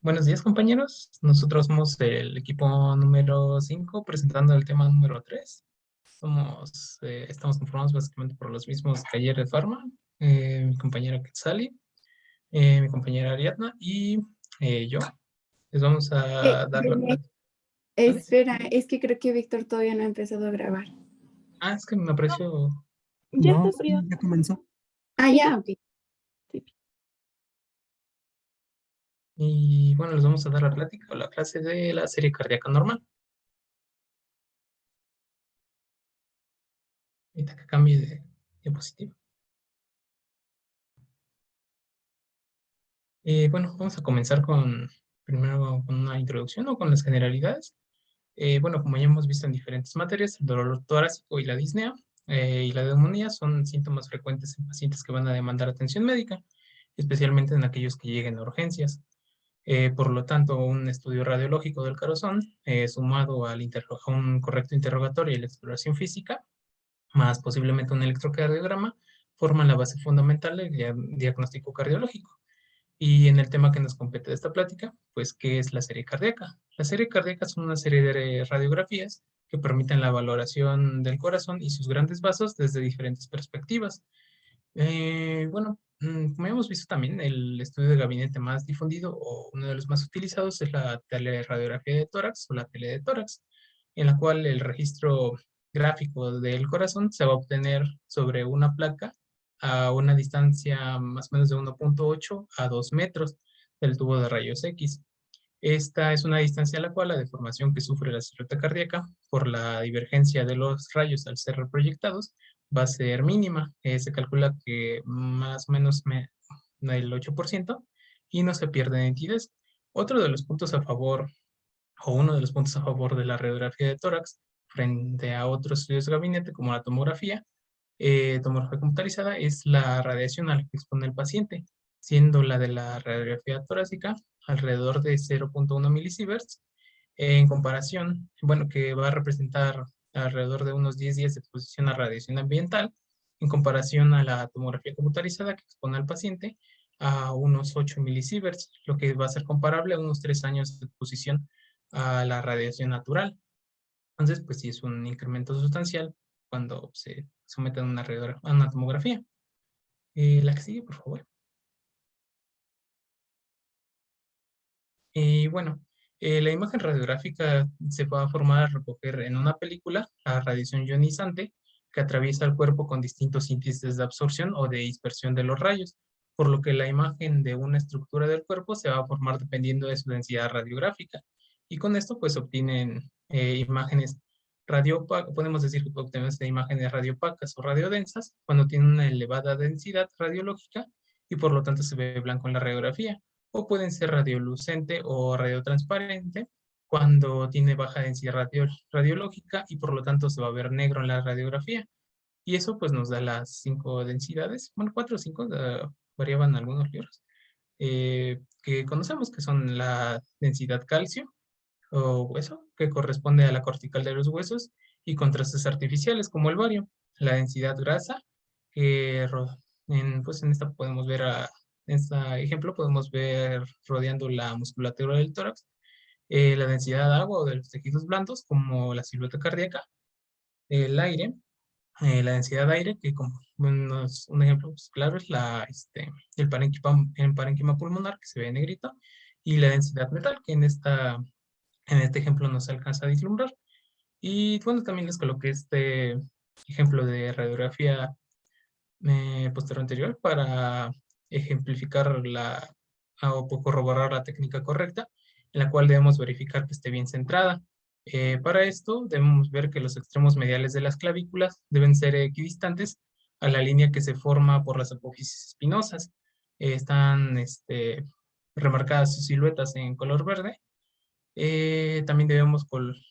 Buenos días, compañeros. Nosotros somos el equipo número 5 presentando el tema número 3. Estamos conformados básicamente por los mismos que ayer de Pharma, mi compañera Quetzali, mi compañera Ariadna y yo. Les vamos a dar la René, plática. ¿Vale? espera, es que creo que Víctor todavía no ha empezado a grabar. Es que me aprecio. Ya está frío. Ya comenzó. Ah, ya, ok. Y bueno, les vamos a dar la plática o la clase de la serie cardíaca normal. Ahorita que cambie de diapositiva. Bueno, vamos a comenzar primero con una introducción o con las generalidades. Bueno, como ya hemos visto en diferentes materias, el dolor torácico y la disnea y la neumonía son síntomas frecuentes en pacientes que van a demandar atención médica, especialmente en aquellos que lleguen a urgencias. Por lo tanto, un estudio radiológico del corazón, sumado a un correcto interrogatorio y la exploración física, más posiblemente un electrocardiograma, forman la base fundamental del diagnóstico cardiológico. Y en el tema que nos compete de esta plática, pues, ¿qué es la serie cardíaca? La serie cardíaca son una serie de radiografías que permiten la valoración del corazón y sus grandes vasos desde diferentes perspectivas. Bueno, como hemos visto también, el estudio de gabinete más difundido o uno de los más utilizados es la teleradiografía de tórax o la tele de tórax, en la cual el registro gráfico del corazón se va a obtener sobre una placa a una distancia más o menos de 1,8 a 2 metros del tubo de rayos X. Esta es una distancia a la cual la deformación que sufre la silueta cardíaca por la divergencia de los rayos al ser proyectados va a ser mínima. Se calcula que más o menos el 8% y no se pierde nitidez. Otro de los puntos a favor, o uno de los puntos a favor de la radiografía de tórax frente a otros estudios de gabinete como la tomografía computarizada, es la radiación a la que expone el paciente, siendo la de la radiografía torácica alrededor de 0,1 milisieverts, en comparación, bueno, que va a representar alrededor de unos 10 días de exposición a radiación ambiental, en comparación a la tomografía computarizada que expone al paciente a unos 8 milisieverts, lo que va a ser comparable a unos 3 años de exposición a la radiación natural. Entonces, pues sí es un incremento sustancial cuando se someten a a una tomografía. La que sigue, por favor. Y bueno, la imagen radiográfica se va a formar a recoger en una película la radiación ionizante que atraviesa el cuerpo con distintos índices de absorción o de dispersión de los rayos, por lo que la imagen de una estructura del cuerpo se va a formar dependiendo de su densidad radiográfica. Y con esto pues obtienen imágenes radiopacas, podemos decir que obtenemos imágenes radiopacas o radiodensas cuando tienen una elevada densidad radiológica y por lo tanto se ve blanco en la radiografía, o pueden ser radiolucente o radiotransparente cuando tiene baja densidad radiológica y por lo tanto se va a ver negro en la radiografía. Y eso pues nos da las 5 densidades, bueno, 4 o 5, variaban algunos libros, que conocemos que son la densidad calcio o hueso, que corresponde a la cortical de los huesos, y contrastes artificiales como el bario, la densidad grasa, que pues en esta podemos ver en este ejemplo podemos ver rodeando la musculatura del tórax, la densidad de agua o de los tejidos blandos como la silueta cardíaca, el aire, la densidad de aire, que como un ejemplo pues, claro es el parénquima pulmonar que se ve en negrito, y la densidad metal que en este ejemplo no se alcanza a vislumbrar. Y bueno, también les coloqué este ejemplo de radiografía posterior anterior para ejemplificar o corroborar la técnica correcta, en la cual debemos verificar que esté bien centrada. Para esto debemos ver que los extremos mediales de las clavículas deben ser equidistantes a la línea que se forma por las apófisis espinosas. Están remarcadas sus siluetas en color verde. También debemos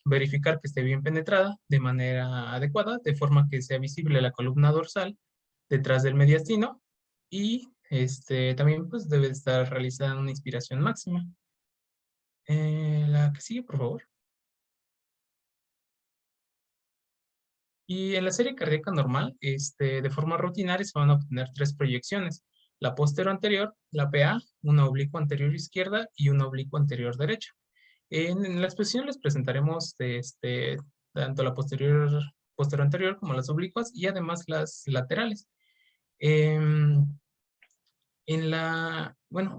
verificar que esté bien penetrada de manera adecuada, de forma que sea visible la columna dorsal detrás del mediastino, y también pues debe estar realizada una inspiración máxima. La que sigue, por favor. Y en la serie cardíaca normal, de forma rutinaria se van a obtener 3 proyecciones. la posteroanterior, la PA, una oblicua anterior izquierda y una oblicua anterior derecha. En la exposición les presentaremos tanto la posteroanterior como las oblicuas y además las laterales. En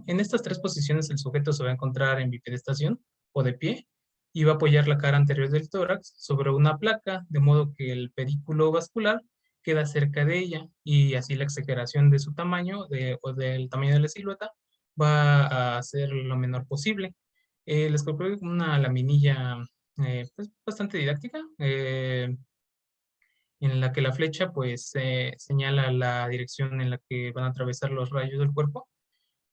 estas tres posiciones el sujeto se va a encontrar en bipedestación o de pie y va a apoyar la cara anterior del tórax sobre una placa, de modo que el pedículo vascular queda cerca de ella y así la exageración de su tamaño o del tamaño de la silueta va a ser lo menor posible. Les coloqué una laminilla pues, bastante didáctica, en la que la flecha pues señala la dirección en la que van a atravesar los rayos del cuerpo.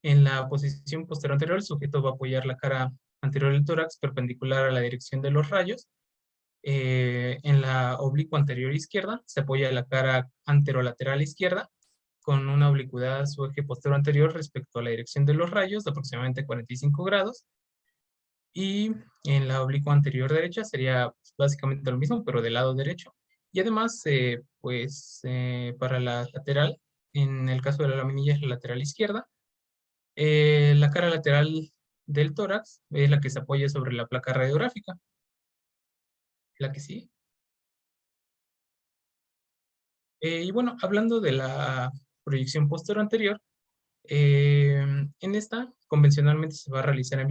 En la posición posterior anterior, el sujeto va a apoyar la cara anterior del tórax perpendicular a la dirección de los rayos. En la oblicua anterior izquierda se apoya la cara anterolateral izquierda con una oblicuidad a su eje posterior anterior respecto a la dirección de los rayos de aproximadamente 45 grados. Y en la oblicua anterior derecha sería básicamente lo mismo, pero del lado derecho. Y además, para la lateral, en el caso de la laminilla es la lateral izquierda, la cara lateral del tórax es la que se apoya sobre la placa radiográfica. La que sí. Y bueno, hablando de la proyección posterior anterior, en esta convencionalmente se va a realizar en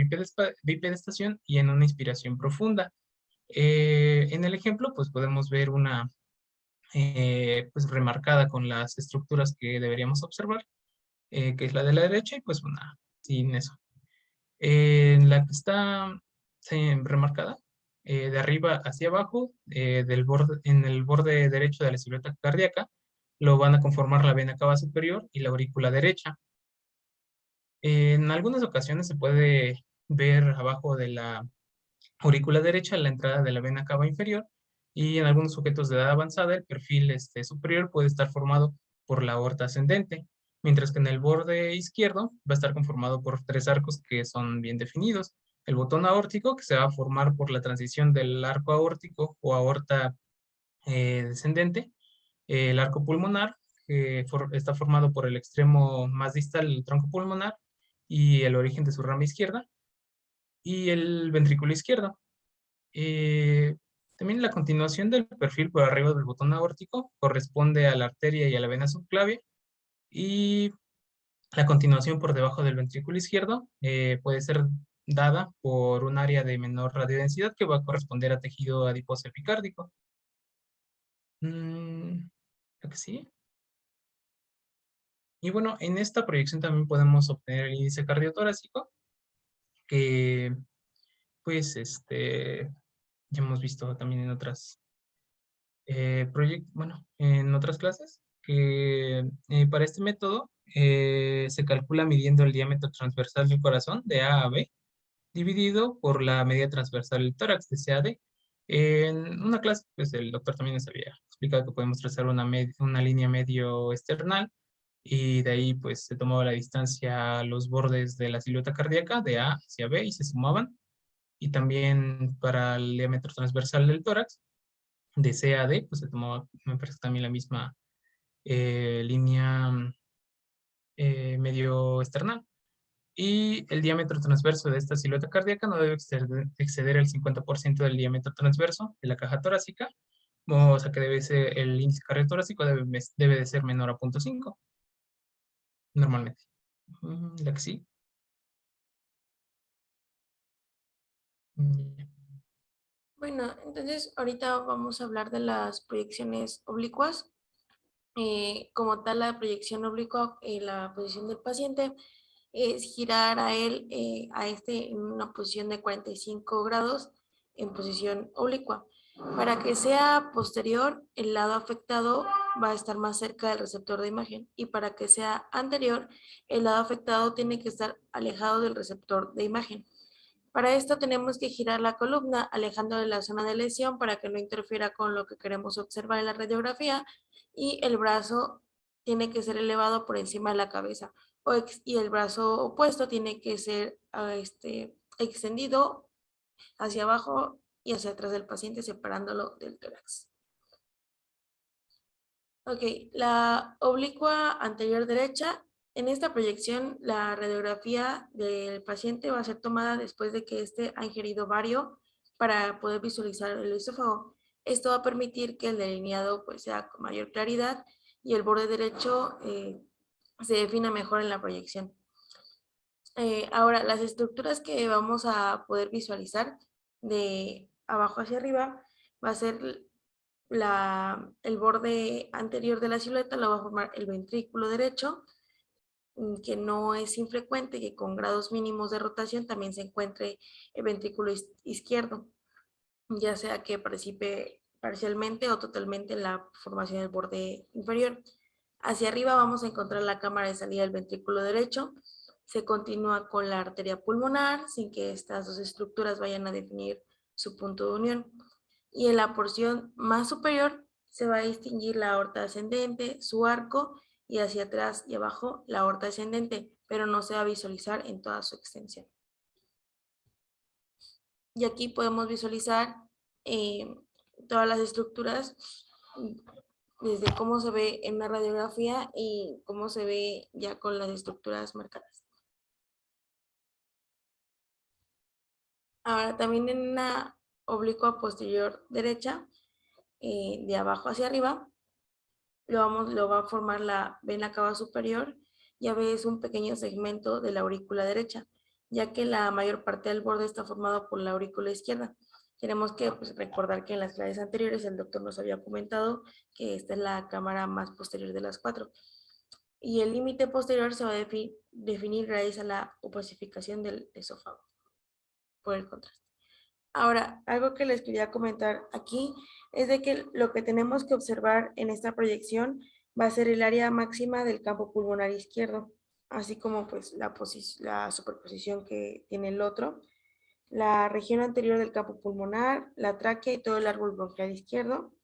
bipedestación y en una inspiración profunda. En el ejemplo, pues podemos ver una pues remarcada con las estructuras que deberíamos observar, que es la de la derecha y pues una sin eso. En la que está remarcada, de arriba hacia abajo, en el borde derecho de la silueta cardíaca, lo van a conformar la vena cava superior y la aurícula derecha. En algunas ocasiones se puede ver abajo de la aurícula derecha la entrada de la vena cava inferior y en algunos sujetos de edad avanzada el perfil superior puede estar formado por la aorta ascendente, mientras que en el borde izquierdo va a estar conformado por tres arcos que son bien definidos. El botón aórtico, que se va a formar por la transición del arco aórtico o aorta descendente, el arco pulmonar, que está formado por el extremo más distal del tronco pulmonar y el origen de su rama izquierda, y el ventrículo izquierdo. Eh, También la continuación del perfil por arriba del botón aórtico corresponde a la arteria y a la vena subclavia, y la continuación por debajo del ventrículo izquierdo puede ser dada por un área de menor radiodensidad que va a corresponder a tejido adiposo epicárdico. Creo que sí. Y bueno, en esta proyección también podemos obtener el índice cardiotorácico, que pues ya hemos visto también en otras en otras clases, que para este método se calcula midiendo el diámetro transversal del corazón de A a B, dividido por la medida transversal del tórax de C a D. En una clase, pues el doctor también nos había explicado que podemos trazar una línea medio external y de ahí pues se tomaba la distancia a los bordes de la silueta cardíaca de A hacia B y se sumaban. Y también para el diámetro transversal del tórax de C a D, pues se tomaba, me parece también la misma línea medio external. Y el diámetro transverso de esta silueta cardíaca no debe exceder el 50% del diámetro transverso de la caja torácica, o sea que debe ser, el índice cardiotorácico debe de ser menor a 0.5, normalmente. La que sí. Bueno, entonces ahorita vamos a hablar de las proyecciones oblicuas. Como tal, la proyección oblicua en la posición del paciente es girar a él, en una posición de 45 grados en posición oblicua. Para que sea posterior, el lado afectado va a estar más cerca del receptor de imagen, y para que sea anterior, el lado afectado tiene que estar alejado del receptor de imagen. Para esto tenemos que girar la columna alejando de la zona de lesión para que no interfiera con lo que queremos observar en la radiografía, y el brazo tiene que ser elevado por encima de la cabeza, y el brazo opuesto tiene que ser extendido hacia abajo y hacia atrás del paciente, separándolo del tórax. Ok, la oblicua anterior derecha En esta proyección, la radiografía del paciente va a ser tomada después de que éste ha ingerido bario para poder visualizar el esófago. Esto va a permitir que el delineado pues, sea con mayor claridad y el borde derecho se defina mejor en la proyección. Ahora, las estructuras que vamos a poder visualizar de abajo hacia arriba va a ser el borde anterior de la silueta, lo va a formar el ventrículo derecho, que no es infrecuente que con grados mínimos de rotación también se encuentre el ventrículo izquierdo, ya sea que participe parcialmente o totalmente en la formación del borde inferior. Hacia arriba vamos a encontrar la cámara de salida del ventrículo derecho. Se continúa con la arteria pulmonar sin que estas dos estructuras vayan a definir su punto de unión. Y en la porción más superior se va a distinguir la aorta ascendente, su arco, y hacia atrás y abajo la aorta descendente, pero no se va a visualizar en toda su extensión. Y aquí podemos visualizar todas las estructuras desde cómo se ve en la radiografía y cómo se ve ya con las estructuras marcadas. Ahora también en una oblicua posterior derecha, de abajo hacia arriba, lo va a formar la vena cava superior y a veces un pequeño segmento de la aurícula derecha, ya que la mayor parte del borde está formado por la aurícula izquierda. Tenemos que recordar que en las clases anteriores el doctor nos había comentado que esta es la cámara más posterior de las 4. Y el límite posterior se va a definir gracias a la opacificación del esófago, por el contraste. Ahora, algo que les quería comentar aquí es de que lo que tenemos que observar en esta proyección va a ser el área máxima del campo pulmonar izquierdo, así como pues la superposición que tiene el otro, la región anterior del campo pulmonar, la tráquea y todo el árbol bronquial izquierdo,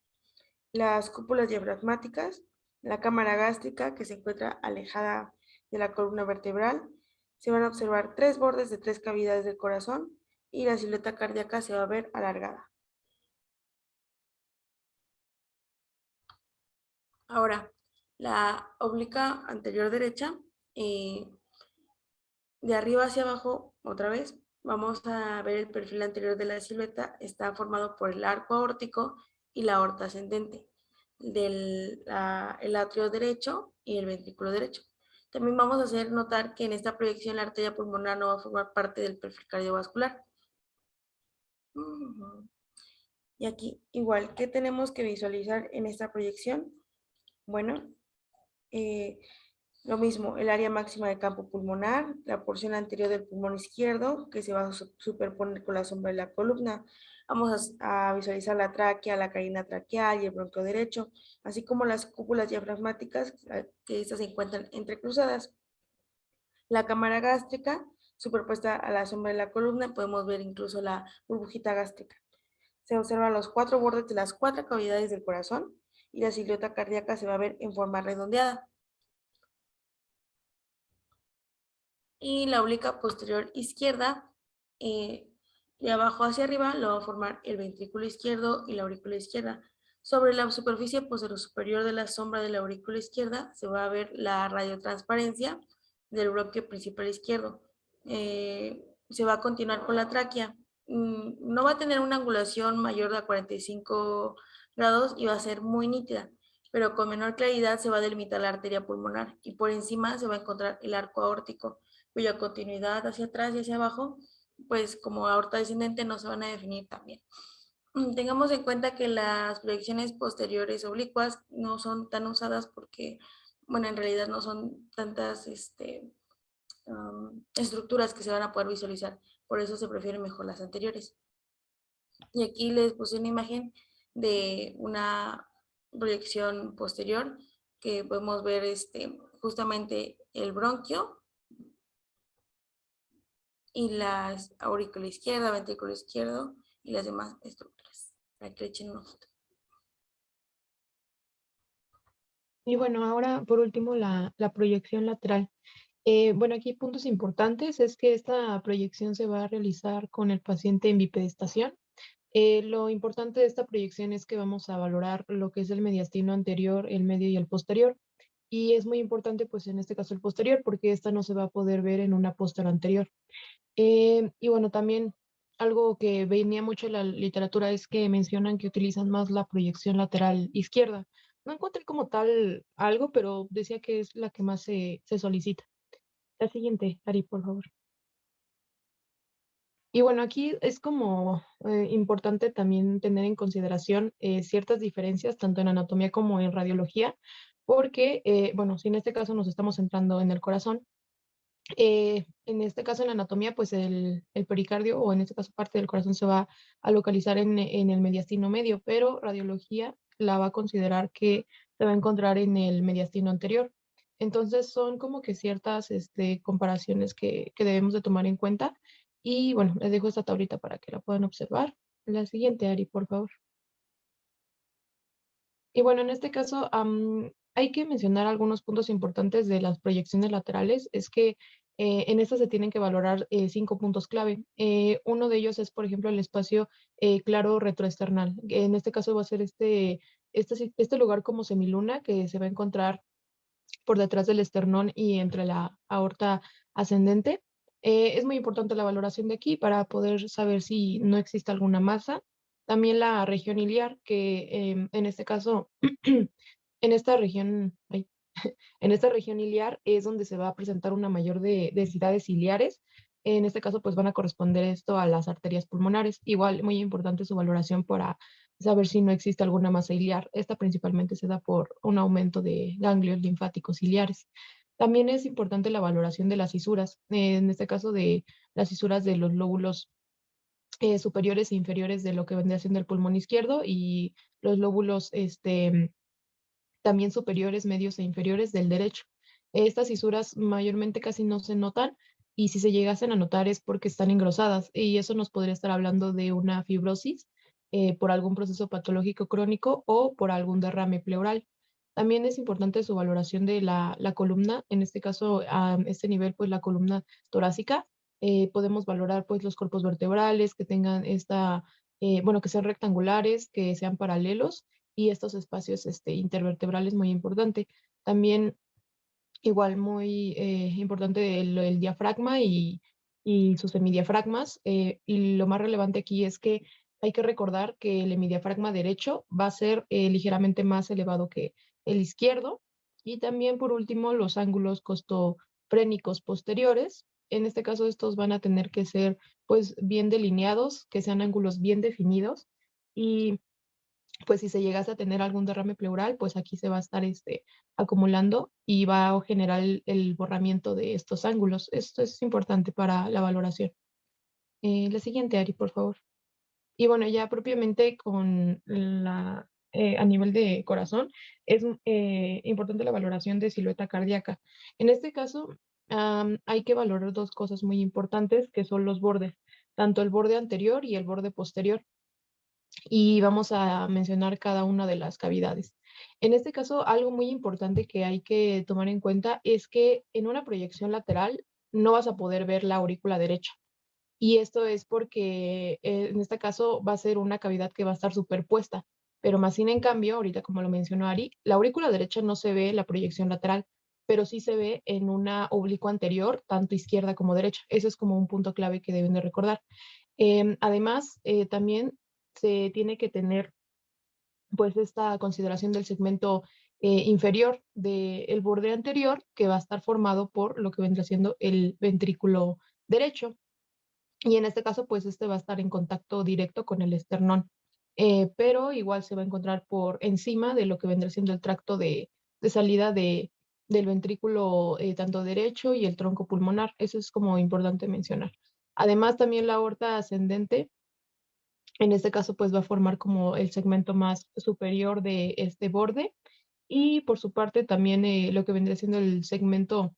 las cúpulas diafragmáticas, la cámara gástrica que se encuentra alejada de la columna vertebral. Se van a observar 3 bordes de 3 cavidades del corazón y la silueta cardíaca se va a ver alargada. Ahora, la oblicuo anterior derecha, de arriba hacia abajo, otra vez, vamos a ver el perfil anterior de la silueta. Está formado por el arco aórtico y la aorta ascendente del el atrio derecho y el ventrículo derecho. También vamos a hacer notar que en esta proyección la arteria pulmonar no va a formar parte del perfil cardiovascular. Y aquí, igual, ¿qué tenemos que visualizar en esta proyección? Bueno, lo mismo, el área máxima de campo pulmonar, la porción anterior del pulmón izquierdo, que se va a superponer con la sombra de la columna. Vamos a visualizar la tráquea, la carina traqueal y el bronquio derecho, así como las cúpulas diafragmáticas, que estas se encuentran entrecruzadas. La cámara gástrica, superpuesta a la sombra de la columna, podemos ver incluso la burbujita gástrica. Se observan los 4 bordes de las 4 cavidades del corazón y la silueta cardíaca se va a ver en forma redondeada. Y la oblicuo posterior izquierda, de abajo hacia arriba, lo va a formar el ventrículo izquierdo y la aurícula izquierda. Sobre la superficie posterior superior de la sombra de la aurícula izquierda se va a ver la radiotransparencia del bronquio principal izquierdo. Se va a continuar con la tráquea. No va a tener una angulación mayor de 45 grados y va a ser muy nítida, pero con menor claridad se va a delimitar la arteria pulmonar y por encima se va a encontrar el arco aórtico, cuya continuidad hacia atrás y hacia abajo, pues como aorta descendente no se van a definir también. Tengamos en cuenta que las proyecciones posteriores oblicuas no son tan usadas porque, bueno, en realidad no son tantas estructuras que se van a poder visualizar, por eso se prefieren mejor las anteriores. Y aquí les puse una imagen de una proyección posterior que podemos ver justamente el bronquio y las aurícula izquierda, ventrículo izquierdo y las demás estructuras, para que le echen un ojito. Y bueno, ahora por último la proyección lateral. Bueno, aquí puntos importantes es que esta proyección se va a realizar con el paciente en bipedestación. Lo importante de esta proyección es que vamos a valorar lo que es el mediastino anterior, el medio y el posterior. y es muy importante pues en este caso el posterior porque esta no se va a poder ver en una póster anterior. Y bueno, también algo que venía mucho en la literatura es que mencionan que utilizan más la proyección lateral izquierda. No encontré como tal algo, pero decía que es la que más se solicita. La siguiente, Ari, por favor. Y bueno, aquí es como importante también tener en consideración ciertas diferencias tanto en anatomía como en radiología, porque, bueno, si en este caso nos estamos centrando en el corazón, en este caso, en la anatomía, pues el pericardio, o en este caso parte del corazón, se va a localizar en el mediastino medio, pero radiología la va a considerar que se va a encontrar en el mediastino anterior. Entonces, son como que ciertas comparaciones que debemos de tomar en cuenta. Y bueno, les dejo esta tablita para que la puedan observar. La siguiente, Ari, por favor. Y bueno, en este caso hay que mencionar algunos puntos importantes de las proyecciones laterales. Es que en estas se tienen que valorar 5 puntos clave. Uno de ellos es, por ejemplo, el espacio claro retroesternal. En este caso va a ser este lugar como semiluna que se va a encontrar por detrás del esternón y entre la aorta ascendente. Es muy importante la valoración de aquí para poder saber si no existe alguna masa. También la región iliar, que en este caso, en esta región, en esta región iliar es donde se va a presentar una mayor densidad de ciliares. En este caso, pues van a corresponder esto a las arterias pulmonares. Igual, muy importante su valoración para saber si no existe alguna masa iliar. Esta principalmente se da por un aumento de ganglios linfáticos ciliares. También es importante la valoración de las fisuras, en este caso de las fisuras de los lóbulos superiores e inferiores de lo que vendría siendo el pulmón izquierdo y los lóbulos también superiores, medios e inferiores del derecho. Estas fisuras mayormente casi no se notan y si se llegasen a notar es porque están engrosadas y eso nos podría estar hablando de una fibrosis por algún proceso patológico crónico o por algún derrame pleural. También es importante su valoración de la columna, en este caso a este nivel pues la columna torácica. Podemos valorar pues los cuerpos vertebrales que tengan bueno, que sean rectangulares, que sean paralelos y estos espacios intervertebrales muy importante. También igual muy importante el diafragma y sus hemidiafragmas. Y lo más relevante aquí es que hay que recordar que el hemidiafragma derecho va a ser ligeramente más elevado que el izquierdo. Y también, por último, los ángulos costofrénicos posteriores. En este caso, estos van a tener que ser pues bien delineados, que sean ángulos bien definidos. Y pues si se llegase a tener algún derrame pleural, pues aquí se va a estar acumulando y va a generar el borramiento de estos ángulos. Esto es importante para la valoración. La siguiente, Ari, por favor. Y bueno, ya propiamente con a nivel de corazón, es importante la valoración de silueta cardíaca. En este caso, hay que valorar dos cosas muy importantes, que son los bordes, tanto el borde anterior y el borde posterior y vamos a mencionar cada una de las cavidades. En este caso, algo muy importante que hay que tomar en cuenta es que en una proyección lateral no vas a poder ver la aurícula derecha. Y esto es porque en este caso va a ser una cavidad que va a estar superpuesta. Pero más sin en cambio, ahorita como lo mencionó Ari, la aurícula derecha no se ve en la proyección lateral, pero sí se ve en una oblicua anterior, tanto izquierda como derecha. Eso es como un punto clave que deben de recordar. Además, también se tiene que tener pues esta consideración del segmento inferior del borde anterior que va a estar formado por lo que vendrá siendo el ventrículo derecho y en este caso pues este va a estar en contacto directo con el esternón, pero igual se va a encontrar por encima de lo que vendrá siendo el tracto de salida del ventrículo tanto derecho y el tronco pulmonar. Eso es como importante mencionar. Además también la aorta ascendente en este caso, pues va a formar como el segmento más superior de este borde y por su parte también lo que vendría siendo el segmento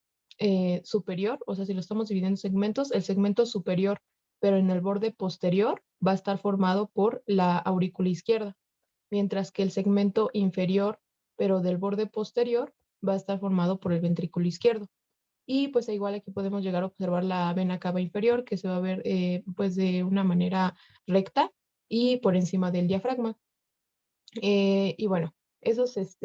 superior, o sea, si lo estamos dividiendo en segmentos, el segmento superior, pero en el borde posterior va a estar formado por la aurícula izquierda, mientras que el segmento inferior, pero del borde posterior, va a estar formado por el ventrículo izquierdo. Y pues igual aquí podemos llegar a observar la vena cava inferior que se va a ver pues de una manera recta y por encima del diafragma. Y bueno, Eso es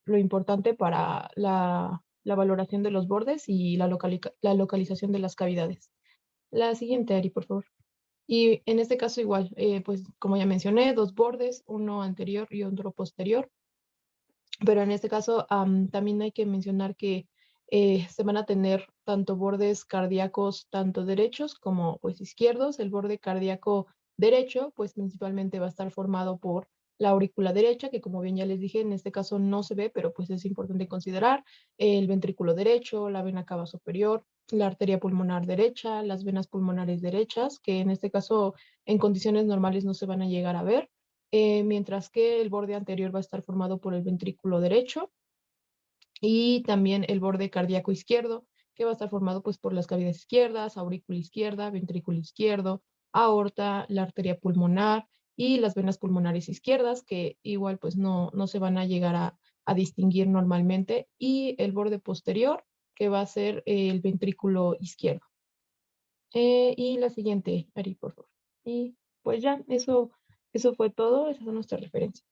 lo importante para la valoración de los bordes y la localización de las cavidades. La siguiente, Ari, por favor. Y en este caso igual, pues como ya mencioné, dos bordes, uno anterior y otro posterior. Pero en este caso también hay que mencionar que se van a tener tanto bordes cardíacos, tanto derechos como pues izquierdos. El borde cardíaco derecho, pues principalmente va a estar formado por la aurícula derecha, que como bien ya les dije, en este caso no se ve, pero pues es importante considerar el ventrículo derecho, la vena cava superior, la arteria pulmonar derecha, las venas pulmonares derechas, que en este caso en condiciones normales no se van a llegar a ver, mientras que el borde anterior va a estar formado por el ventrículo derecho y también el borde cardíaco izquierdo, que va a estar formado pues por las cavidades izquierdas, aurícula izquierda, ventrículo izquierdo, aorta, la arteria pulmonar y las venas pulmonares izquierdas, que igual pues no se van a llegar a distinguir normalmente, y el borde posterior, que va a ser el ventrículo izquierdo. Y la siguiente, Ari, por favor. Y pues ya, eso fue todo, esas son nuestras referencias.